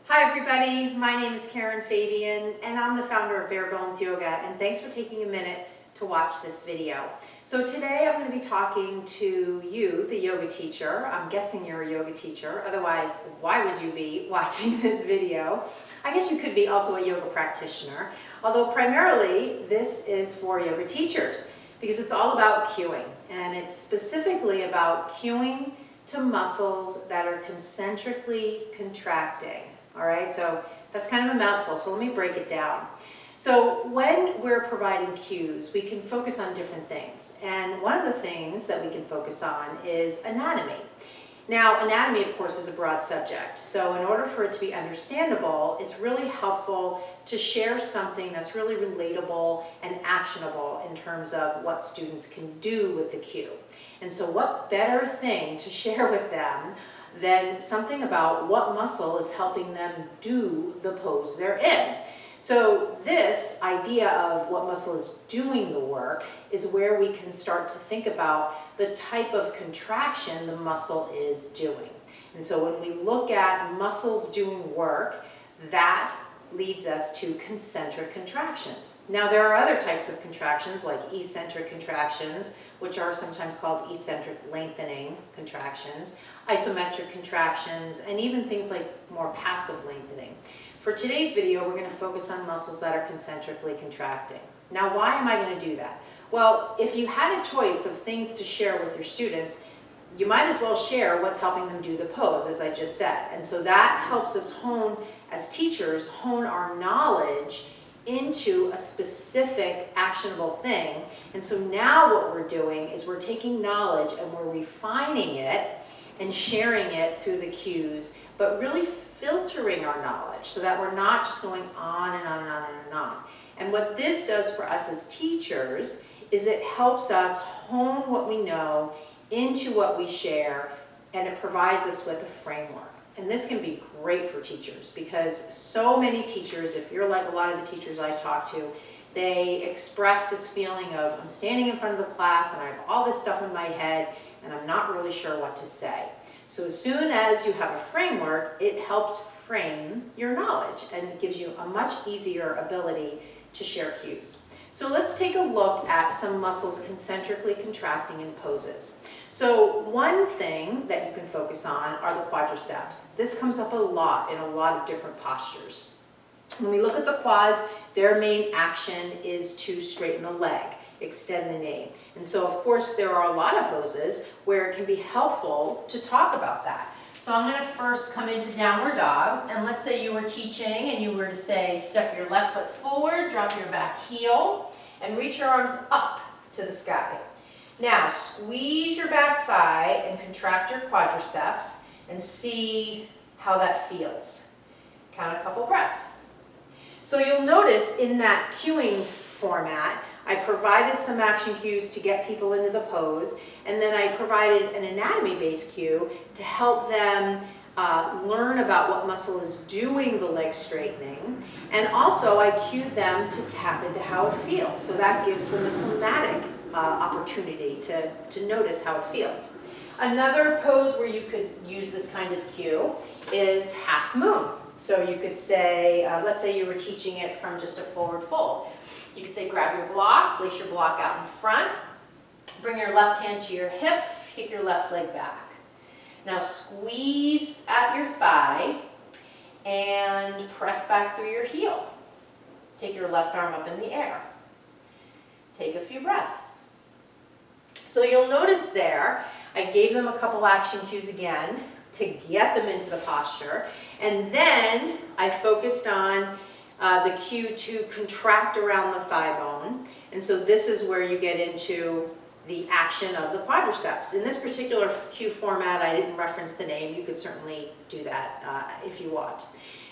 Hi everybody, my name is Karen Fabian and I'm the founder of Bare Bones Yoga, and thanks for taking a minute to watch this video. So today I'm going to be talking to you, the yoga teacher. I'm guessing you're a yoga teacher, otherwise why would you be watching this video? I guess you could be also a yoga practitioner, although primarily this is for yoga teachers because it's all about cueing, and it's specifically about cueing to muscles that are concentrically contracting. All right, so that's kind of a mouthful, so let me break it down. So when we're providing cues, we can focus on different things. And one of the things that we can focus on is anatomy. Now, anatomy, of course, is a broad subject. So in order for it to be understandable, it's really helpful to share something that's really relatable and actionable in terms of what students can do with the cue. And so what better thing to share with them than something about what muscle is helping them do the pose they're in. So this idea of what muscle is doing the work is where we can start to think about the type of contraction the muscle is doing. And so when we look at muscles doing work, that leads us to concentric contractions. Now there are other types of contractions like eccentric contractions, which are sometimes called eccentric lengthening contractions, isometric contractions, and even things like more passive lengthening. For today's video, we're going to focus on muscles that are concentrically contracting. Now, why am I going to do that? Well, if you had a choice of things to share with your students, you might as well share what's helping them do the pose, as I just said. And so that helps us as teachers, hone our knowledge into a specific actionable thing. And so now what we're doing is we're taking knowledge and we're refining it and sharing it through the cues, but really filtering our knowledge so that we're not just going on and on and on and on. And what this does for us as teachers is it helps us hone what we know into what we share, and it provides us with a framework. And this can be great for teachers because so many teachers, if you're like a lot of the teachers I talk to, they express this feeling of, I'm standing in front of the class and I have all this stuff in my head and I'm not really sure what to say. So as soon as you have a framework, it helps frame your knowledge and it gives you a much easier ability to share cues. So let's take a look at some muscles concentrically contracting in poses. So one thing that you can focus on are the quadriceps. This comes up a lot in a lot of different postures. When we look at the quads, their main action is to straighten the leg, extend the knee. And so of course there are a lot of poses where it can be helpful to talk about that. So I'm going to first come into downward dog, and let's say you were teaching and you were to say step your left foot forward, drop your back heel, and reach your arms up to the sky. Now squeeze your back thigh and contract your quadriceps and see how that feels. Count a couple breaths. So you'll notice in that cueing format, I provided some action cues to get people into the pose, and then I provided an anatomy-based cue to help them learn about what muscle is doing the leg straightening, and also I cued them to tap into how it feels. So that gives them a somatic opportunity to notice how it feels. Another pose where you could use this kind of cue is half moon. So you could say, let's say you were teaching it from just a forward fold. You could say grab your block, place your block out in front, bring your left hand to your hip, kick your left leg back. Now squeeze at your thigh and press back through your heel. Take your left arm up in the air. Take a few breaths. So you'll notice there, I gave them a couple action cues again to get them into the posture, and then I focused on the cue to contract around the thigh bone. And so this is where you get into the action of the quadriceps. In this particular cue format, I didn't reference the name. You could certainly do that if you want.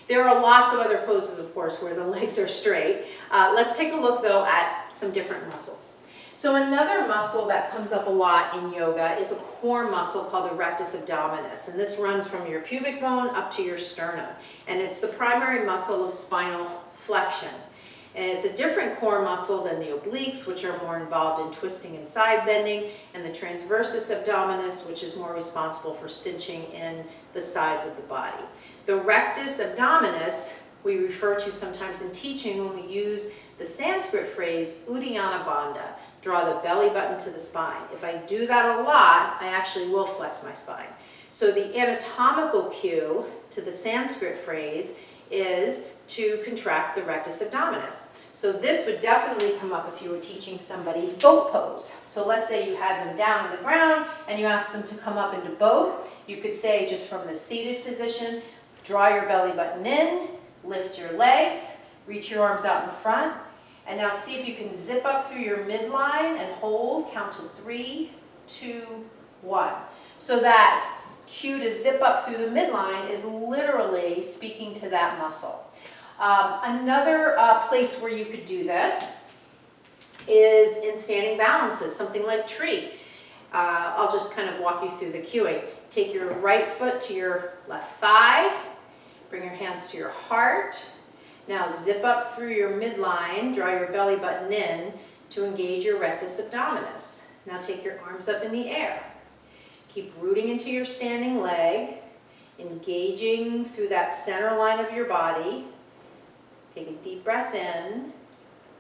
There are lots of other poses, of course, where the legs are straight. Let's take a look, though, at some different muscles. So another muscle that comes up a lot in yoga is a core muscle called the Rectus Abdomenus, and this runs from your pubic bone up to your sternum, and it's the primary muscle of spinal flexion. And it's a different core muscle than the obliques, which are more involved in twisting and side bending, and the transversus abdominis, which is more responsible for cinching in the sides of the body. The rectus abdominis we refer to sometimes in teaching when we use the Sanskrit phrase Uddiyana Bandha, draw the belly button to the spine. If I do that a lot, I actually will flex my spine. So the anatomical cue to the Sanskrit phrase is to contract the rectus abdominis. So this would definitely come up if you were teaching somebody boat pose. So let's say you had them down on the ground and you asked them to come up into boat. You could say just from the seated position, draw your belly button in, lift your legs, reach your arms out in front, and now see if you can zip up through your midline and hold, count to 3, 2, 1. So that cue to zip up through the midline is literally speaking to that muscle. Another place where you could do this is in standing balances, something like tree. I'll just kind of walk you through the cueing. Take your right foot to your left thigh, bring your hands to your heart. Now zip up through your midline, draw your belly button in to engage your rectus abdominis. Now take your arms up in the air. Keep rooting into your standing leg, engaging through that center line of your body. Take a deep breath in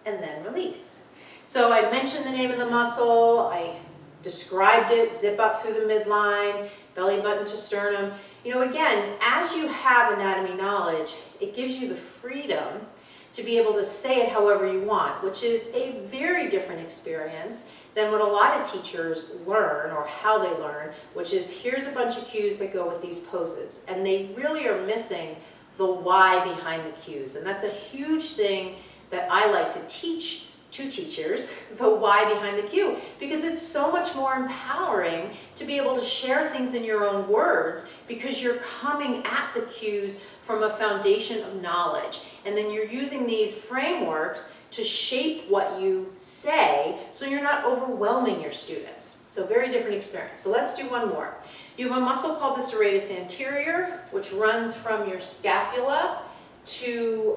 and then release. So I mentioned the name of the muscle, I described it, zip up through the midline, belly button to sternum. You know, again, as you have anatomy knowledge, it gives you the freedom to be able to say it however you want, which is a very different experience than what a lot of teachers learn or how they learn, which is here's a bunch of cues that go with these poses. And they really are missing the why behind the cues. And that's a huge thing that I like to teach to teachers, the why behind the cue, because it's so much more empowering to be able to share things in your own words because you're coming at the cues from a foundation of knowledge. And then you're using these frameworks to shape what you say so you're not overwhelming your students. So very different experience. So let's do one more. You have a muscle called the serratus anterior, which runs from your scapula to,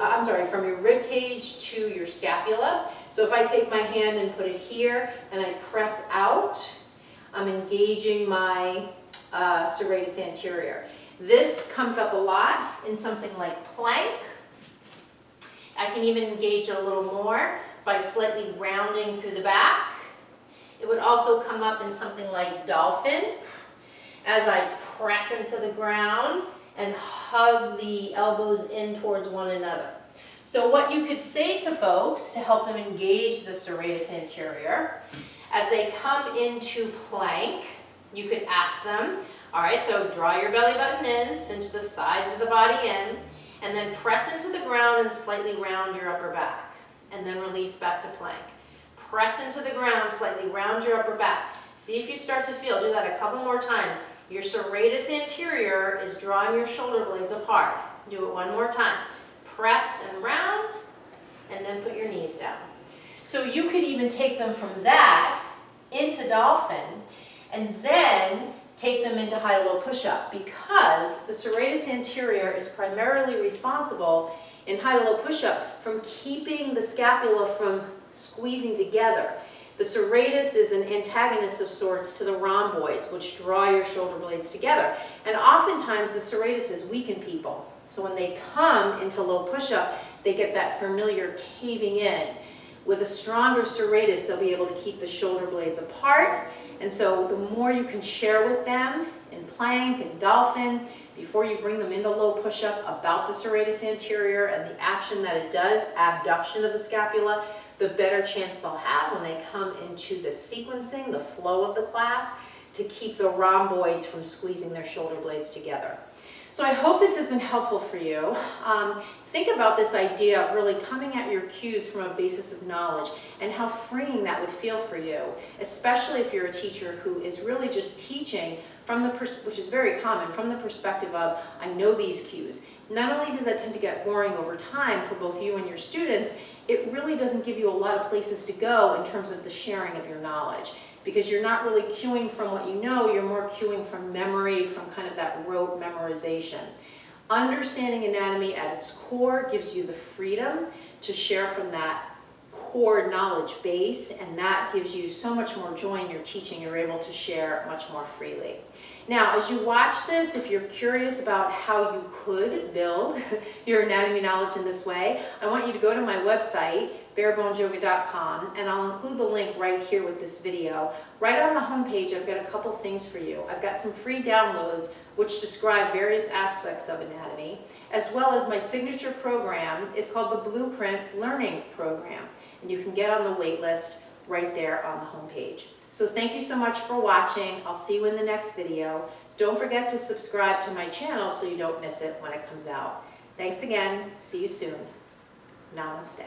from your rib cage to your scapula. So if I take my hand and put it here and I press out, I'm engaging my serratus anterior. This comes up a lot in something like plank. I can even engage it a little more by slightly rounding through the back. It would also come up in something like dolphin as I press into the ground and hug the elbows in towards one another. So what you could say to folks to help them engage the serratus anterior, as they come into plank, you could ask them, all right, so draw your belly button in, cinch the sides of the body in, and then press into the ground and slightly round your upper back, and then release back to plank. Press into the ground, slightly round your upper back. See if you start to feel, do that a couple more times. Your serratus anterior is drawing your shoulder blades apart. Do it one more time. Press and round, and then put your knees down. So you could even take them from that into dolphin, and then take them into high-low push-up, because the serratus anterior is primarily responsible in high-low push-up from keeping the scapula from squeezing together. The serratus is an antagonist of sorts to the rhomboids, which draw your shoulder blades together. And oftentimes the serratus is weak in people. So when they come into low push-up, they get that familiar caving in. With a stronger serratus, they'll be able to keep the shoulder blades apart. And so the more you can share with them in plank and dolphin, before you bring them into low push-up about the serratus anterior and the action that it does, abduction of the scapula, the better chance they'll have when they come into the sequencing, the flow of the class, to keep the rhomboids from squeezing their shoulder blades together. So I hope this has been helpful for you. Think about this idea of really coming at your cues from a basis of knowledge and how freeing that would feel for you, especially if you're a teacher who is really just teaching from the which is very common, from the perspective of, I know these cues. Not only does that tend to get boring over time for both you and your students, it really doesn't give you a lot of places to go in terms of the sharing of your knowledge, because you're not really cueing from what you know, you're more cueing from memory, from kind of that rote memorization. Understanding anatomy at its core gives you the freedom to share from that core knowledge base, and that gives you so much more joy in your teaching. You're able to share much more freely. Now, as you watch this, if you're curious about how you could build your anatomy knowledge in this way, I want you to go to my website, barebonesyoga.com, and I'll include the link right here with this video. Right on the homepage, I've got a couple things for you. I've got some free downloads which describe various aspects of anatomy, as well as my signature program is called the Blueprint Learning Program, and you can get on the wait list right there on the homepage. So thank you so much for watching. I'll see you in the next video. Don't forget to subscribe to my channel so you don't miss it when it comes out. Thanks again. See you soon. Namaste.